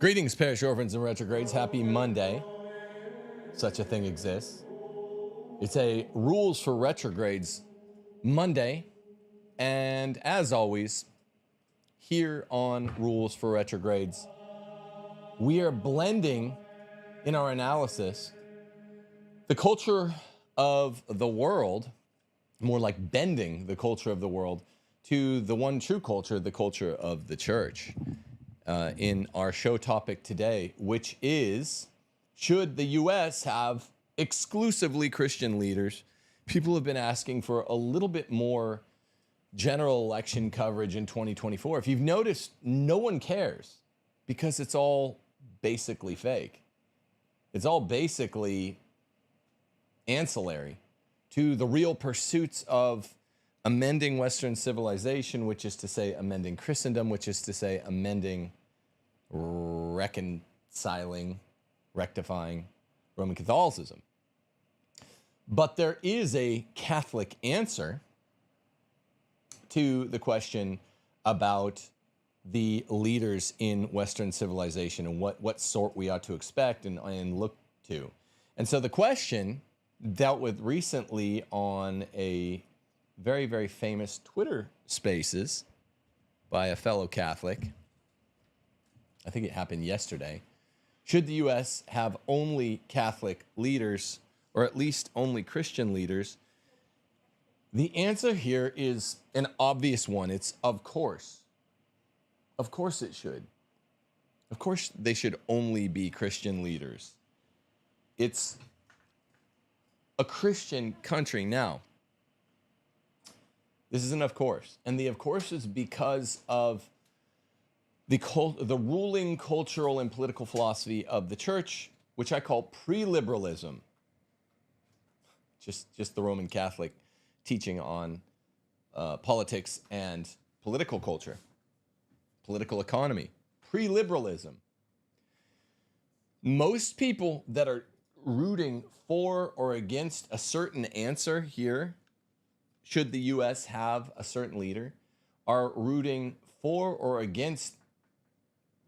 Greetings, parish orphans and retrogrades. Happy Monday. Such a thing exists. It's a Rules for Retrogrades Monday. And as always, here on Rules for Retrogrades, we are blending in our analysis the culture of the world, more like bending the culture of the world to the one true culture, the culture of the church. In our show topic today, which is, should the U.S. have exclusively Christian leaders? People have been asking for a little bit more general election coverage in 2024. If you've noticed, no one cares because it's all basically fake. It's all basically ancillary to the real pursuits of amending Western civilization, which is to say amending Christendom, which is to say amending, reconciling, rectifying Roman Catholicism. But there is a Catholic answer to the question about the leaders in Western civilization and what sort we ought to expect and look to. And so the question dealt with recently on a very, very famous Twitter Spaces by a fellow Catholic. I think it happened yesterday. Should the U.S. have only Catholic leaders, or at least only Christian leaders? The answer here is an obvious one. It's of course. Of course it should. Of course they should only be Christian leaders. It's a Christian country now. This is an of course. And the of course is because of the ruling cultural and political philosophy of the church, which I call pre-liberalism. Just the Roman Catholic teaching on politics and political culture, political economy, pre-liberalism. Most people that are rooting for or against a certain answer here, should the U.S. have a certain leader, are rooting for or against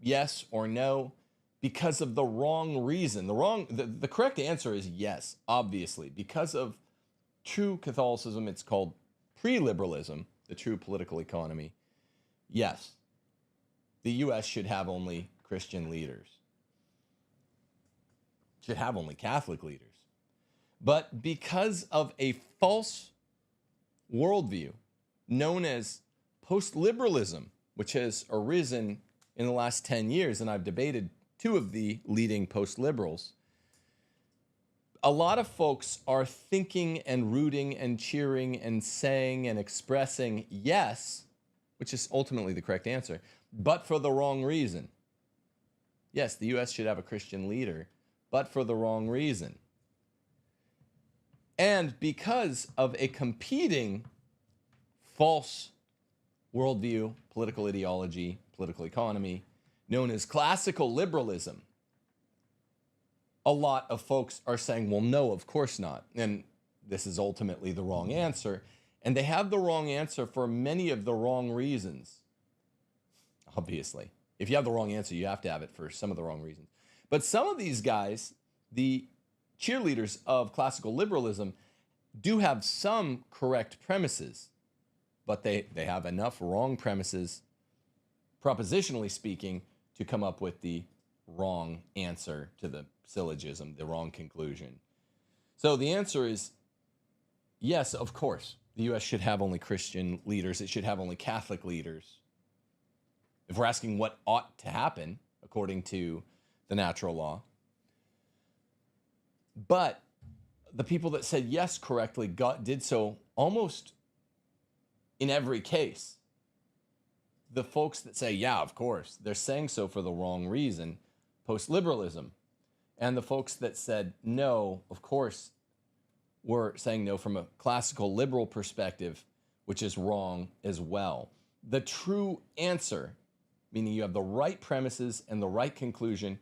yes or no because of the wrong reason. The correct answer is yes, obviously. Because of true Catholicism, it's called pre-liberalism, the true political economy. Yes, the U.S. should have only Christian leaders, should have only Catholic leaders. But because of a false worldview known as post-liberalism, which has arisen in the last 10 years, and I've debated two of the leading post-liberals, a lot of folks are thinking and rooting and cheering and saying and expressing yes, which is ultimately the correct answer, but for the wrong reason. Yes, the U.S. should have a Christian leader, but for the wrong reason. And because of a competing false worldview, political ideology, political economy, known as classical liberalism, a lot of folks are saying, well, no, of course not. And this is ultimately the wrong answer. And they have the wrong answer for many of the wrong reasons. Obviously, if you have the wrong answer, you have to have it for some of the wrong reasons. But some of these guys, the cheerleaders of classical liberalism, do have some correct premises, but they have enough wrong premises, propositionally speaking, to come up with the wrong answer to the syllogism, the wrong conclusion. So the answer is yes, of course. The U.S. should have only Christian leaders. It should have only Catholic leaders. If we're asking what ought to happen according to the natural law. But the people that said yes correctly did so almost in every case. The folks that say, yeah, of course, they're saying so for the wrong reason, post-liberalism. And the folks that said no, of course, were saying no from a classical liberal perspective, which is wrong as well. The true answer, meaning you have the right premises and the right conclusion,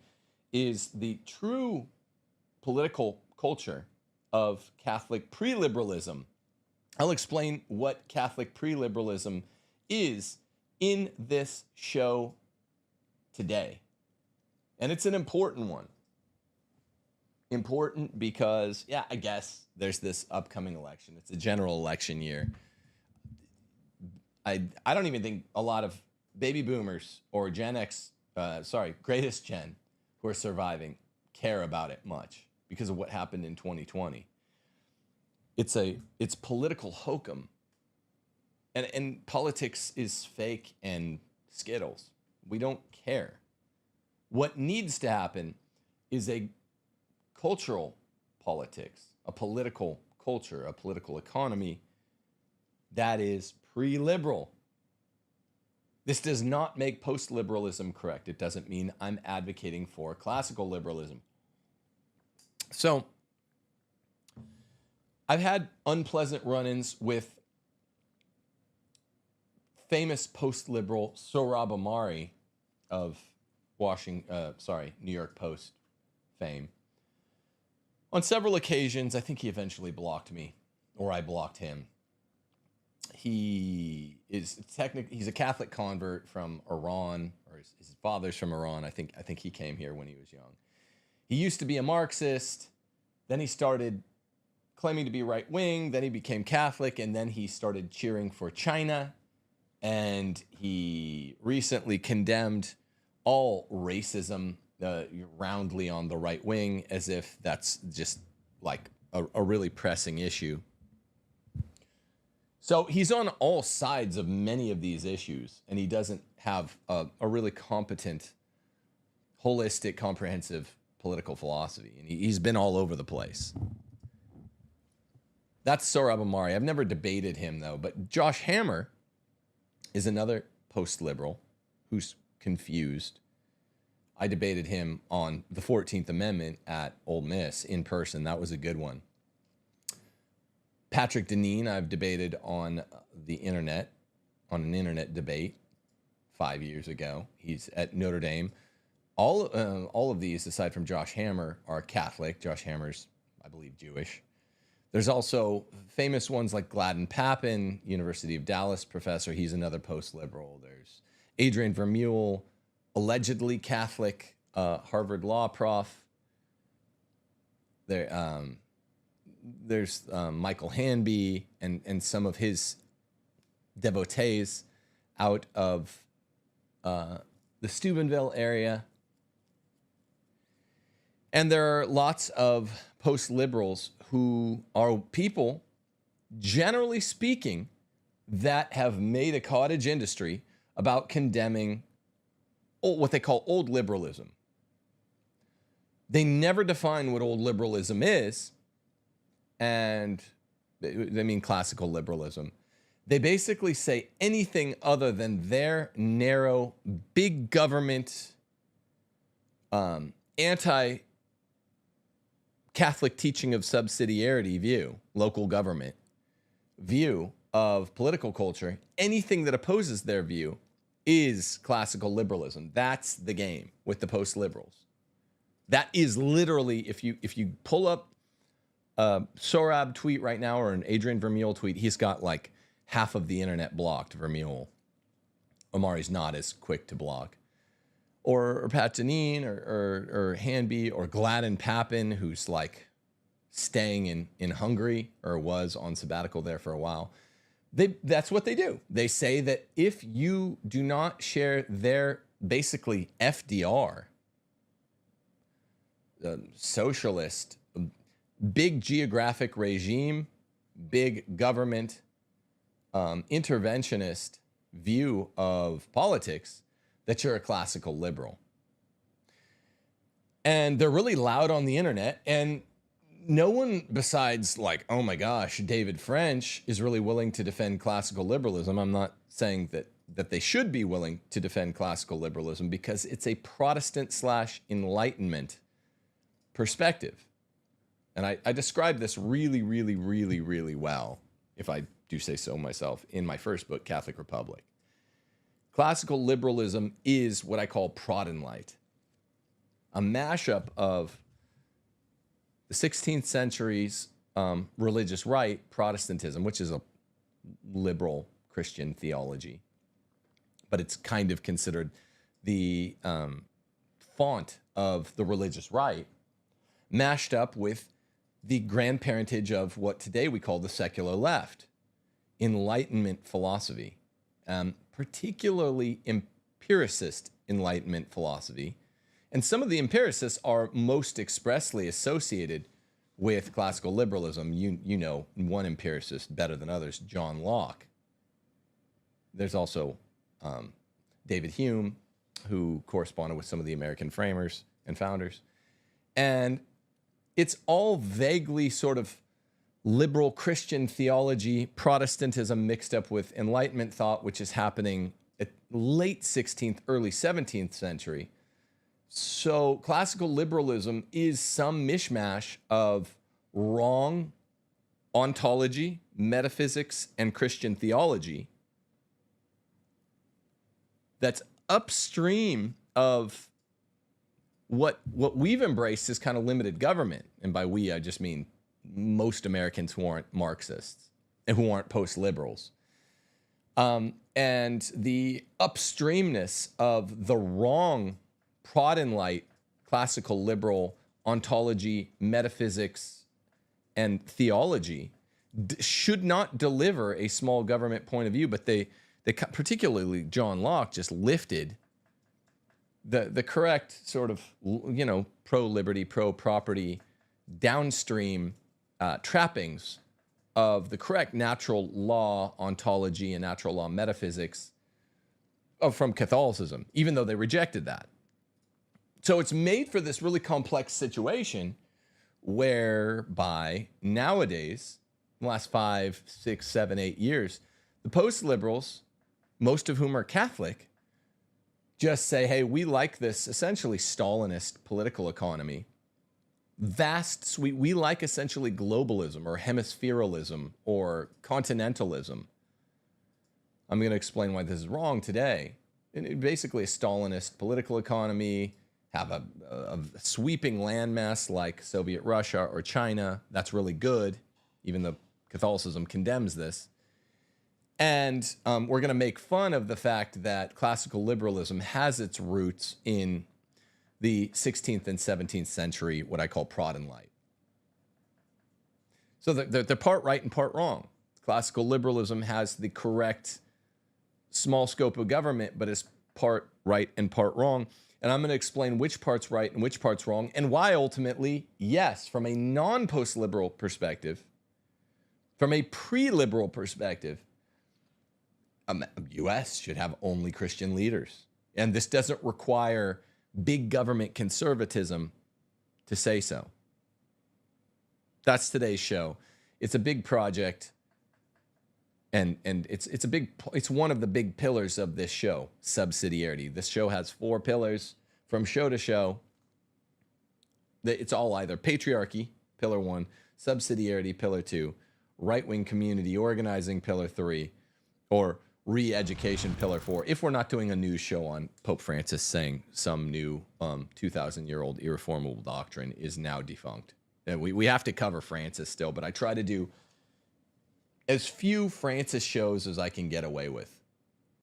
is the true political culture of Catholic pre-liberalism. I'll explain what Catholic pre-liberalism is in this show today. And it's an important one. Important because, yeah, I guess there's this upcoming election. It's a general election year. I don't even think a lot of baby boomers or Gen X, greatest gen who are surviving care about it much because of what happened in 2020. It's political hokum. And politics is fake and Skittles. We don't care. What needs to happen is a cultural politics, a political culture, a political economy that is pre-liberal. This does not make post-liberalism correct. It doesn't mean I'm advocating for classical liberalism. So I've had unpleasant run-ins with famous post-liberal Sohrab Ahmari of New York Post fame. On several occasions, I think he eventually blocked me, or I blocked him. He's a Catholic convert from Iran, or his father's from Iran. I think he came here when he was young. He used to be a Marxist, then he started claiming to be right-wing, then he became Catholic, and then he started cheering for China. And he recently condemned all racism roundly on the right wing, as if that's just like a really pressing issue. So he's on all sides of many of these issues, and he doesn't have a really competent, holistic, comprehensive political philosophy. And he's been all over the place. That's Sohrab Ahmari. I've never debated him, though. But Josh Hammer is another post-liberal who's confused. I debated him on the 14th Amendment at Ole Miss in person. That was a good one. Patrick Deneen, I've debated on the internet, on an internet debate 5 years ago. He's at Notre Dame. All of these, aside from Josh Hammer, are Catholic. Josh Hammer's, I believe, Jewish. There's also famous ones like Gladden Papin, University of Dallas professor. He's another post-liberal. There's Adrian Vermeule, allegedly Catholic, Harvard law prof. There's Michael Hanby and some of his devotees out of the Steubenville area. And there are lots of post-liberals who are people, generally speaking, that have made a cottage industry about condemning what they call old liberalism. They never define what old liberalism is, and they mean classical liberalism. They basically say anything other than their narrow, big government, anti-Catholic teaching of subsidiarity view, local government view of political culture. Anything that opposes their view is classical liberalism. That's the game with the post-liberals. That is literally, if you pull up a Sohrab tweet right now or an Adrian Vermeule tweet, he's got like half of the internet blocked, Vermeule. Amari's not as quick to block. Or Pat Deneen or Hanby or Gladden Papin, who's like staying in Hungary or was on sabbatical there for a while. That's what they do. They say that if you do not share their basically FDR, socialist, big geographic regime, big government, interventionist view of politics, that you're a classical liberal. And they're really loud on the internet, and no one besides like, oh my gosh, David French is really willing to defend classical liberalism. I'm not saying that they should be willing to defend classical liberalism because it's a Protestant/Enlightenment perspective. And I described this really, really, really, really well, if I do say so myself, in my first book, Catholic Republic. Classical liberalism is what I call Protestant, a mashup of the 16th century's religious right, Protestantism, which is a liberal Christian theology, but it's kind of considered the font of the religious right, mashed up with the grandparentage of what today we call the secular left, Enlightenment philosophy, particularly empiricist Enlightenment philosophy. And some of the empiricists are most expressly associated with classical liberalism. You know one empiricist better than others, John Locke. There's also David Hume, who corresponded with some of the American framers and founders. And it's all vaguely sort of liberal Christian theology, Protestantism mixed up with Enlightenment thought, which is happening at late 16th, early 17th century. So classical liberalism is some mishmash of wrong ontology, metaphysics, and Christian theology that's upstream of what we've embraced as kind of limited government. And by we, I just mean most Americans who aren't Marxists and who aren't post-liberals. And the upstreamness of the wrong Protestant classical liberal ontology, metaphysics, and theology should not deliver a small government point of view, but they particularly John Locke just lifted the correct sort of, you know, pro-liberty, pro-property, downstream trappings of the correct natural law ontology and natural law metaphysics from Catholicism, even though they rejected that. So it's made for this really complex situation whereby nowadays, in the last 5, 6, 7, 8 years, the post-liberals, most of whom are Catholic, just say, hey, we like this essentially Stalinist political economy. We like essentially globalism or hemispherialism or continentalism. I'm going to explain why this is wrong today. Basically a Stalinist political economy, have a sweeping landmass like Soviet Russia or China. That's really good, even though Catholicism condemns this. And we're going to make fun of the fact that classical liberalism has its roots in the 16th and 17th century, what I call Protestant light. So they're part right and part wrong. Classical liberalism has the correct small scope of government, but is part right and part wrong. And I'm going to explain which part's right and which part's wrong, and why ultimately, yes, from a non-post-liberal perspective, from a pre-liberal perspective, U.S. should have only Christian leaders. And this doesn't require big government conservatism to say so. That's today's show. It's a big project, and it's one of the big pillars of this show, subsidiarity. This show has 4 pillars from show to show. It's all either patriarchy, pillar 1, subsidiarity, pillar 2, right-wing community organizing, pillar 3, or re-education, pillar 4, if we're not doing a news show on Pope Francis saying some new 2,000-year-old irreformable doctrine is now defunct. And we have to cover Francis still, but I try to do as few Francis shows as I can get away with.